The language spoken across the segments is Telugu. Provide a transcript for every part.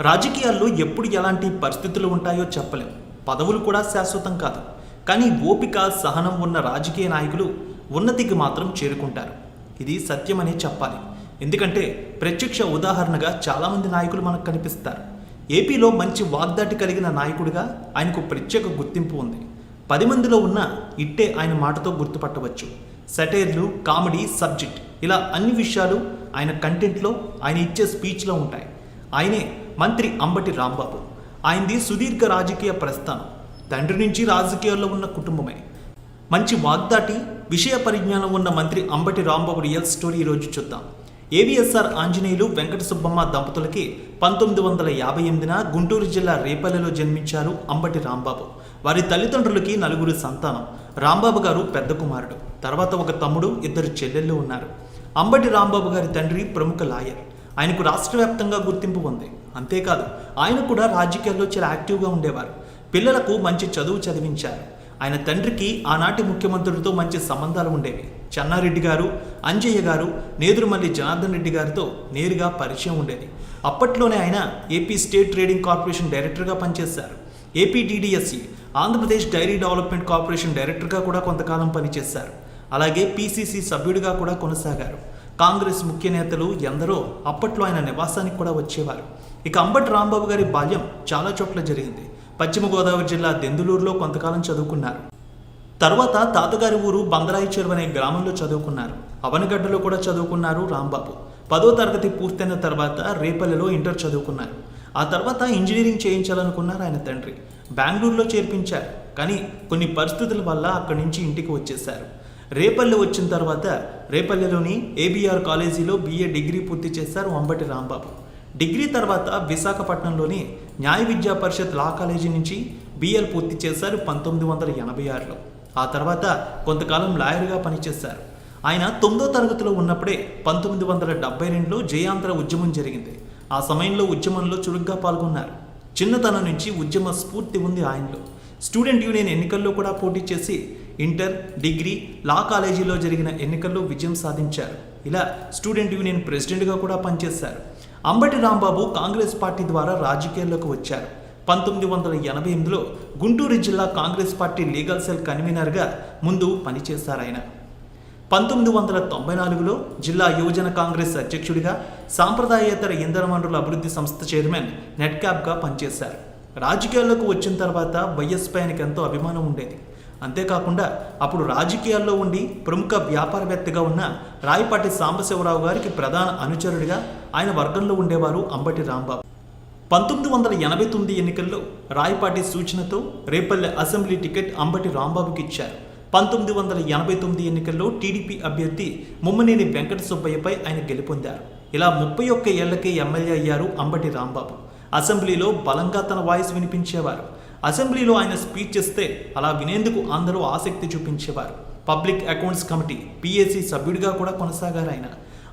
రాజకీయాల్లో ఎప్పుడు ఎలాంటి పరిస్థితులు ఉంటాయో చెప్పలేం. పదవులు కూడా శాశ్వతం కాదు. కానీ ఓపిక, సహనం ఉన్న రాజకీయ నాయకులు ఉన్నతికి మాత్రం చేరుకుంటారు. ఇది సత్యమనే చెప్పాలి. ఎందుకంటే ప్రత్యక్ష ఉదాహరణగా చాలామంది నాయకులు మనకు కనిపిస్తారు. ఏపీలో మంచి వాగ్దాటి కలిగిన నాయకుడిగా ఆయనకు ప్రత్యేక గుర్తింపు ఉంది. 10 మందిలో ఉన్న ఇట్టే ఆయన మాటతో గుర్తుపట్టవచ్చు. సెటైర్లు, కామెడీ, సబ్జెక్ట్ ఇలా అన్ని విషయాలు ఆయన కంటెంట్లో, ఆయన ఇచ్చే స్పీచ్లో ఉంటాయి. ఆయనే మంత్రి అంబటి రాంబాబు. ఆయనది సుదీర్ఘ రాజకీయ ప్రస్థానం. తండ్రి నుంచి రాజకీయాల్లో ఉన్న కుటుంబమే. మంచి వాగ్దాటి, విషయ పరిజ్ఞానం ఉన్న మంత్రి అంబటి రాంబాబు రియల్ స్టోరీ ఈరోజు చూద్దాం. ఏవిఎస్ఆర్ ఆంజనేయులు, వెంకట సుబ్బమ్మ దంపతులకి 1958న గుంటూరు జిల్లా రేపల్లెలో జన్మించారు అంబటి రాంబాబు. వారి తల్లిదండ్రులకి 4 సంతానం. రాంబాబు గారు పెద్ద కుమారుడు. తర్వాత ఒక తమ్ముడు, 2 చెల్లెళ్ళు ఉన్నారు. అంబటి రాంబాబు గారి తండ్రి ప్రముఖ లాయర్. ఆయనకు రాష్ట్ర వ్యాప్తంగా గుర్తింపు ఉంది. అంతేకాదు, ఆయన కూడా రాజకీయాల్లో చాలా యాక్టివ్గా ఉండేవారు. పిల్లలకు మంచి చదువు చదివించారు. ఆయన తండ్రికి ఆనాటి ముఖ్యమంత్రులతో మంచి సంబంధాలు ఉండేవి. చెన్నారెడ్డి గారు, అంజయ్య గారు, నేదురుమల్లి జనార్దన్ రెడ్డి గారితో నేరుగా పరిచయం ఉండేది. అప్పట్లోనే ఆయన ఏపీ స్టేట్ ట్రేడింగ్ కార్పొరేషన్ డైరెక్టర్గా పనిచేశారు. ఏపీడీడీఎస్సీ, ఆంధ్రప్రదేశ్ డైరీ డెవలప్మెంట్ కార్పొరేషన్ డైరెక్టర్గా కూడా కొంతకాలం పనిచేశారు. అలాగే పీసీసీ సభ్యుడిగా కూడా కొనసాగారు. కాంగ్రెస్ ముఖ్య నేతలు ఎందరో అప్పట్లో ఆయన నివాసానికి కూడా వచ్చేవారు. ఇక అంబటి రాంబాబు గారి బాల్యం చాలా చోట్ల జరిగింది. పశ్చిమ గోదావరి జిల్లా దెందులూరులో కొంతకాలం చదువుకున్నారు. తర్వాత తాతగారి ఊరు బందరాయి చెరువు అనే గ్రామంలో చదువుకున్నారు. అవనగడ్డలో కూడా చదువుకున్నారు రాంబాబు. 10వ తరగతి పూర్తయిన తర్వాత రేపల్లెలో ఇంటర్ చదువుకున్నారు. ఆ తర్వాత ఇంజనీరింగ్ చేయించాలనుకున్నారు ఆయన తండ్రి. బెంగళూరులో చేర్పించారు. కానీ కొన్ని పరిస్థితుల వల్ల అక్కడి నుంచి ఇంటికి వచ్చేశారు. రేపల్లె వచ్చిన తర్వాత రేపల్లెలోని ఏబీఆర్ కాలేజీలో BA డిగ్రీ పూర్తి చేశారు అంబటి రాంబాబు. డిగ్రీ తర్వాత విశాఖపట్నంలోని న్యాయ విద్యా పరిషత్ లా కాలేజీ నుంచి BL పూర్తి చేశారు 1986లో. ఆ తర్వాత కొంతకాలం లాయర్గా పనిచేశారు. ఆయన 9వ తరగతిలో ఉన్నప్పుడే 1972లో జయాంధ్ర ఉద్యమం జరిగింది. ఆ సమయంలో ఉద్యమంలో చురుగ్గా పాల్గొన్నారు. చిన్నతనం నుంచి ఉద్యమ స్ఫూర్తి ఉంది ఆయనలో. స్టూడెంట్ యూనియన్ ఎన్నికల్లో కూడా పోటీ చేసి ఇంటర్, డిగ్రీ, లా కాలేజీలో జరిగిన ఎన్నికల్లో విజయం సాధించారు. ఇలా స్టూడెంట్ యూనియన్ ప్రెసిడెంట్గా కూడా పనిచేశారు. అంబటి రాంబాబు కాంగ్రెస్ పార్టీ ద్వారా రాజకీయాల్లోకి వచ్చారు. 1988లో గుంటూరు జిల్లా కాంగ్రెస్ పార్టీ లీగల్ సెల్ కన్వీనర్గా ముందు పనిచేశారు ఆయన. 1994లో జిల్లా యువజన కాంగ్రెస్ అధ్యక్షుడిగా, సాంప్రదాయేతర ఇంధన వనరుల అభివృద్ధి సంస్థ చైర్మన్, నెట్క్యాప్గా పనిచేశారు. రాజకీయాల్లోకి వచ్చిన తర్వాత వైఎస్పై ఆయనకు ఎంతో అభిమానం ఉండేది. అంతేకాకుండా అప్పుడు రాజకీయాల్లో ఉండి ప్రముఖ వ్యాపారవేత్తగా ఉన్న రాయపాటి సాంబశివరావు గారికి ప్రధాన అనుచరుడిగా ఆయన వర్గంలో ఉండేవారు అంబటి రాంబాబు. 1989 ఎన్నికల్లో రాయపాటి సూచనతో రేపల్లె అసెంబ్లీ టికెట్ అంబటి రాంబాబుకి ఇచ్చారు. 1989 ఎన్నికల్లో టీడీపీ అభ్యర్థి ముమ్మనేని వెంకట సుబ్బయ్యపై ఆయన గెలుపొందారు. ఇలా 31 ఏళ్లకే ఎమ్మెల్యే అయ్యారు అంబటి రాంబాబు. అసెంబ్లీలో బలంగా తన వాయిస్ వినిపించేవారు. అసెంబ్లీలో ఆయన స్పీచ్ ఇస్తే అలా వినేందుకు అందరూ ఆసక్తి చూపించేవారు. పబ్లిక్ అకౌంట్స్ కమిటీ PAC సభ్యుడిగా కూడా కొనసాగారు ఆయన.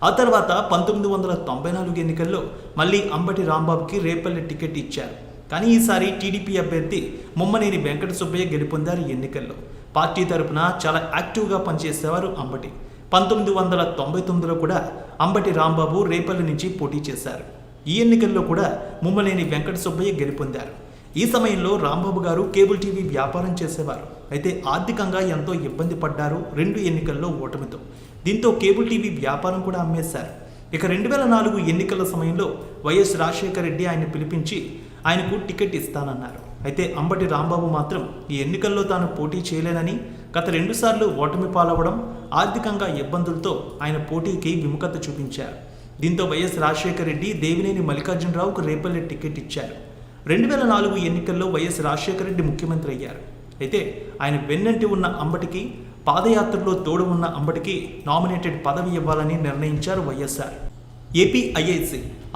ఆ తర్వాత 1994 ఎన్నికల్లో మళ్ళీ అంబటి రాంబాబుకి రేపల్లె టికెట్ ఇచ్చారు. కానీ ఈసారి టీడీపీ అభ్యర్థి ముమ్మనేని వెంకట సుబ్బయ్య గెలుపొందారు ఎన్నికల్లో. పార్టీ తరపున చాలా యాక్టివ్గా పనిచేసేవారు అంబటి. 1999లో కూడా అంబటి రాంబాబు రేపల్లె నుంచి పోటీ చేశారు. ఈ ఎన్నికల్లో కూడా ముమ్మనేని వెంకట సుబ్బయ్య గెలుపొందారు. ఈ సమయంలో రాంబాబు గారు కేబుల్ టీవీ వ్యాపారం చేసేవారు. అయితే ఆర్థికంగా ఎంతో ఇబ్బంది పడ్డారు 2 ఎన్నికల్లో ఓటమితో. దీంతో కేబుల్ టీవీ వ్యాపారం కూడా అమ్మేశారు. ఇక 2004 ఎన్నికల సమయంలో వైఎస్ రాజశేఖర రెడ్డి ఆయన పిలిపించి ఆయనకు టికెట్ ఇస్తానన్నారు. అయితే అంబటి రాంబాబు మాత్రం ఈ ఎన్నికల్లో తాను పోటీ చేయలేనని, గత 2 సార్లు ఓటమి పాలవడం, ఆర్థికంగా ఇబ్బందులతో ఆయన పోటీకి విముఖత చూపించారు. దీంతో వైఎస్ రాజశేఖర రెడ్డి దేవినేని మల్లికార్జునరావుకు రేపల్లె టికెట్ ఇచ్చారు. 2004 ఎన్నికల్లో వైఎస్ రాజశేఖర రెడ్డి ముఖ్యమంత్రి అయ్యారు. అయితే ఆయన వెన్నంటి ఉన్న అంబటికి, పాదయాత్రలో తోడు ఉన్న అంబటికి నామినేటెడ్ పదవి ఇవ్వాలని నిర్ణయించారు YSR. APIIC,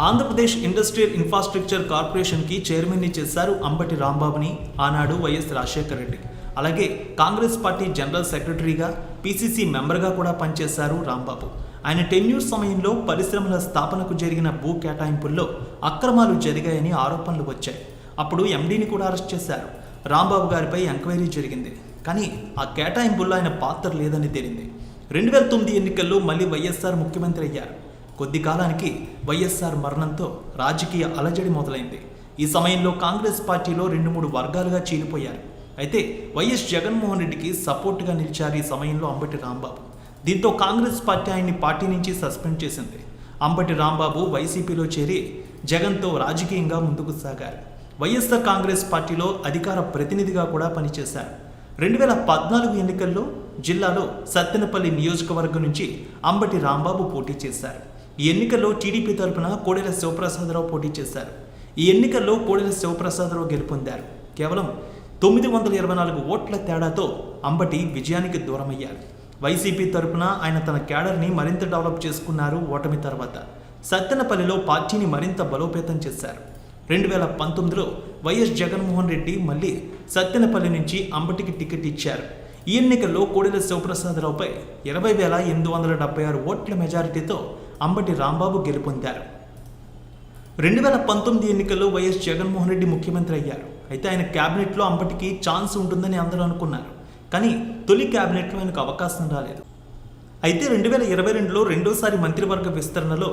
Andhra Pradesh industrial infrastructure కార్పొరేషన్కి చైర్మన్ని చేశారు అంబటి రాంబాబుని ఆనాడు వైఎస్ రాజశేఖర రెడ్డి. అలాగే కాంగ్రెస్ పార్టీ జనరల్ సెక్రటరీగా, PCC మెంబర్గా కూడా పనిచేశారు రాంబాబు. ఆయన టెన్యూర్ సమయంలో పరిశ్రమల స్థాపనకు జరిగిన భూ కేటాయింపుల్లో అక్రమాలు జరిగాయని ఆరోపణలు వచ్చాయి. అప్పుడు MDని కూడా అరెస్ట్ చేశారు. రాంబాబు గారిపై ఎంక్వైరీ జరిగింది. కానీ ఆ కేటాయింపుల్లో ఆయన పాత్ర లేదని తేలింది. 2009 ఎన్నికల్లో మళ్ళీ వైఎస్ఆర్ ముఖ్యమంత్రి అయ్యారు. కొద్ది కాలానికి వైఎస్ఆర్ మరణంతో రాజకీయ అలజడి మొదలైంది. ఈ సమయంలో కాంగ్రెస్ పార్టీలో 2-3 వర్గాలుగా చీలిపోయారు. అయితే వైఎస్ జగన్మోహన్ రెడ్డికి సపోర్టుగా నిలిచారు ఈ సమయంలో అంబటి రాంబాబు. దీంతో కాంగ్రెస్ పార్టీ ఆయన్ని పార్టీ నుంచి సస్పెండ్ చేసింది. అంబటి రాంబాబు వైసీపీలో చేరి జగన్తో రాజకీయంగా ముందుకు సాగారు. వైఎస్ఆర్ కాంగ్రెస్ పార్టీలో అధికార ప్రతినిధిగా కూడా పనిచేశారు. 2014 ఎన్నికల్లో జిల్లాలో సత్తెనపల్లి నియోజకవర్గం నుంచి అంబటి రాంబాబు పోటీ చేశారు. ఈ ఎన్నికల్లో టీడీపీ తరపున కోడెల శివప్రసాదరావు పోటీ చేశారు. ఈ ఎన్నికల్లో కోడెల శివప్రసాదరావు గెలుపొందారు. కేవలం 924 ఓట్ల తేడాతో అంబటి విజయానికి దూరమయ్యారు. వైసీపీ తరపున ఆయన తన క్యాడర్ని మరింత డెవలప్ చేసుకున్నారు. ఓటమి తర్వాత సత్తెనపల్లిలో పార్టీని మరింత బలోపేతం చేశారు. 2019లో వైఎస్ జగన్మోహన్ రెడ్డి మళ్ళీ సత్తెనపల్లి నుంచి అంబటికి టికెట్ ఇచ్చారు. ఈ ఎన్నికల్లో కోడెల శివప్రసాదరావుపై 20,876 ఓట్ల మెజారిటీతో అంబటి రాంబాబు గెలుపొందారు. 2019 ఎన్నికల్లో వైఎస్ జగన్మోహన్ రెడ్డి ముఖ్యమంత్రి అయ్యారు. అయితే ఆయన క్యాబినెట్లో అంబటికి ఛాన్స్ ఉంటుందని అందరూ అనుకున్నారు. కానీ తొలి క్యాబినెట్లో ఆయనకు అవకాశం రాలేదు. అయితే 2022లో రెండోసారి మంత్రివర్గ విస్తరణలో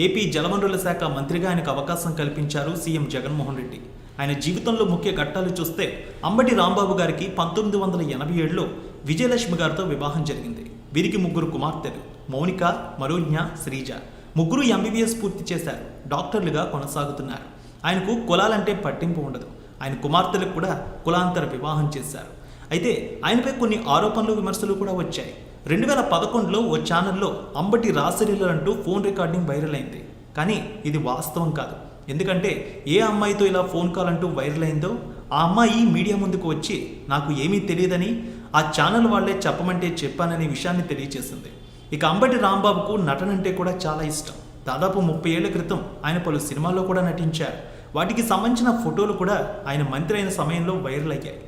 ఏపీ జలవనరుల శాఖ మంత్రిగా ఆయనకు అవకాశం కల్పించారు సీఎం జగన్మోహన్ రెడ్డి. ఆయన జీవితంలో ముఖ్య ఘట్టాలు చూస్తే అంబటి రాంబాబు గారికి 1987లో విజయలక్ష్మి గారితో వివాహం జరిగింది. వీరికి 3 కుమార్తెలు, మౌనిక, మరోజ్ఞ, శ్రీజ. 3 MBBS పూర్తి చేశారు. డాక్టర్లుగా కొనసాగుతున్నారు. ఆయనకు కులాలంటే పట్టింపు ఉండదు. ఆయన కుమార్తెలకు కూడా కులాంతర వివాహం చేశారు. అయితే ఆయనపై కొన్ని ఆరోపణలు, విమర్శలు కూడా వచ్చాయి. 2011లో ఓ ఛానల్లో అంబటి రాసలీలంటూ ఫోన్ రికార్డింగ్ వైరల్ అయింది. కానీ ఇది వాస్తవం కాదు. ఎందుకంటే ఏ అమ్మాయితో ఇలా ఫోన్ కాల్ అంటూ వైరల్ అయిందో ఆ అమ్మాయి మీడియా ముందుకు వచ్చి నాకు ఏమీ తెలియదని, ఆ ఛానల్ వాళ్లే చెప్పమంటే చెప్పాననే విషయాన్ని తెలియజేసింది. ఇక అంబటి రాంబాబుకు నటన అంటే కూడా చాలా ఇష్టం. దాదాపు 30 ఏళ్ల క్రితం ఆయన పలు సినిమాల్లో కూడా నటించారు. వాటికి సంబంధించిన ఫోటోలు కూడా ఆయన మంత్రి అయిన సమయంలో వైరల్ అయ్యాయి.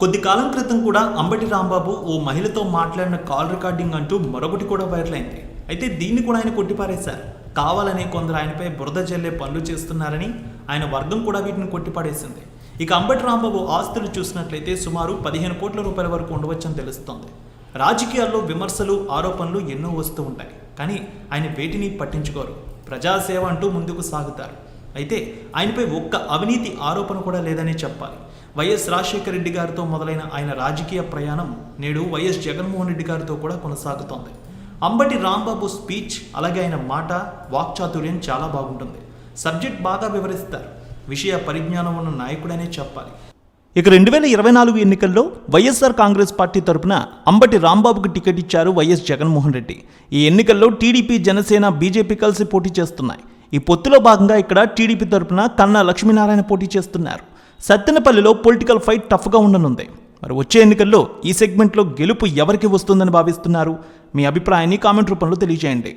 కొద్ది కాలం క్రితం కూడా అంబటి రాంబాబు ఓ మహిళతో మాట్లాడిన కాల్ రికార్డింగ్ అంటూ మరొకటి కూడా వైరల్ అయింది. అయితే దీన్ని కూడా ఆయన కొట్టిపారేశారు. కావాలనే కొందరు ఆయనపై బురద జల్లే పనులు చేస్తున్నారని ఆయన వర్గం కూడా వీటిని కొట్టిపాడేసింది. ఇక అంబటి రాంబాబు ఆస్తులు చూసినట్లయితే సుమారు 15 కోట్ల రూపాయల వరకు ఉండవచ్చని తెలుస్తోంది. రాజకీయాల్లో విమర్శలు, ఆరోపణలు ఎన్నో వస్తూ ఉంటాయి. కానీ ఆయన వేటిని పట్టించుకోరు. ప్రజాసేవ అంటూ ముందుకు సాగుతారు. అయితే ఆయనపై ఒక్క అవినీతి ఆరోపణ కూడా లేదనే చెప్పాలి. వైఎస్ రాజశేఖర రెడ్డి గారితో మొదలైన ఆయన రాజకీయ ప్రయాణం నేడు వైఎస్ జగన్మోహన్ రెడ్డి గారితో కూడా కొనసాగుతోంది. అంబటి రాంబాబు స్పీచ్, అలాగే ఆయన మాట, వాక్చాతుర్యం చాలా బాగుంటుంది. సబ్జెక్ట్ బాగా వివరిస్తారు. విషయ పరిజ్ఞానం ఉన్న నాయకుడనే చెప్పాలి. ఇక 2024 ఎన్నికల్లో వైఎస్ఆర్ కాంగ్రెస్ పార్టీ తరపున అంబటి రాంబాబుకు టికెట్ ఇచ్చారు వైఎస్ జగన్మోహన్ రెడ్డి. ఈ ఎన్నికల్లో టీడీపీ, జనసేన, బీజేపీ కలిసి పోటీ చేస్తున్నాయి. ఈ పొత్తులో భాగంగా ఇక్కడ టీడీపీ తరపున కన్నా లక్ష్మీనారాయణ పోటీ చేస్తున్నారు. సత్తెనపల్లిలో పొలిటికల్ ఫైట్ టఫ్గా ఉండనుంది. మరి వచ్చే ఎన్నికల్లో ఈ సెగ్మెంట్లో గెలుపు ఎవరికి వస్తుందని భావిస్తున్నారు? మీ అభిప్రాయాన్ని కామెంట్ రూపంలో తెలియజేయండి.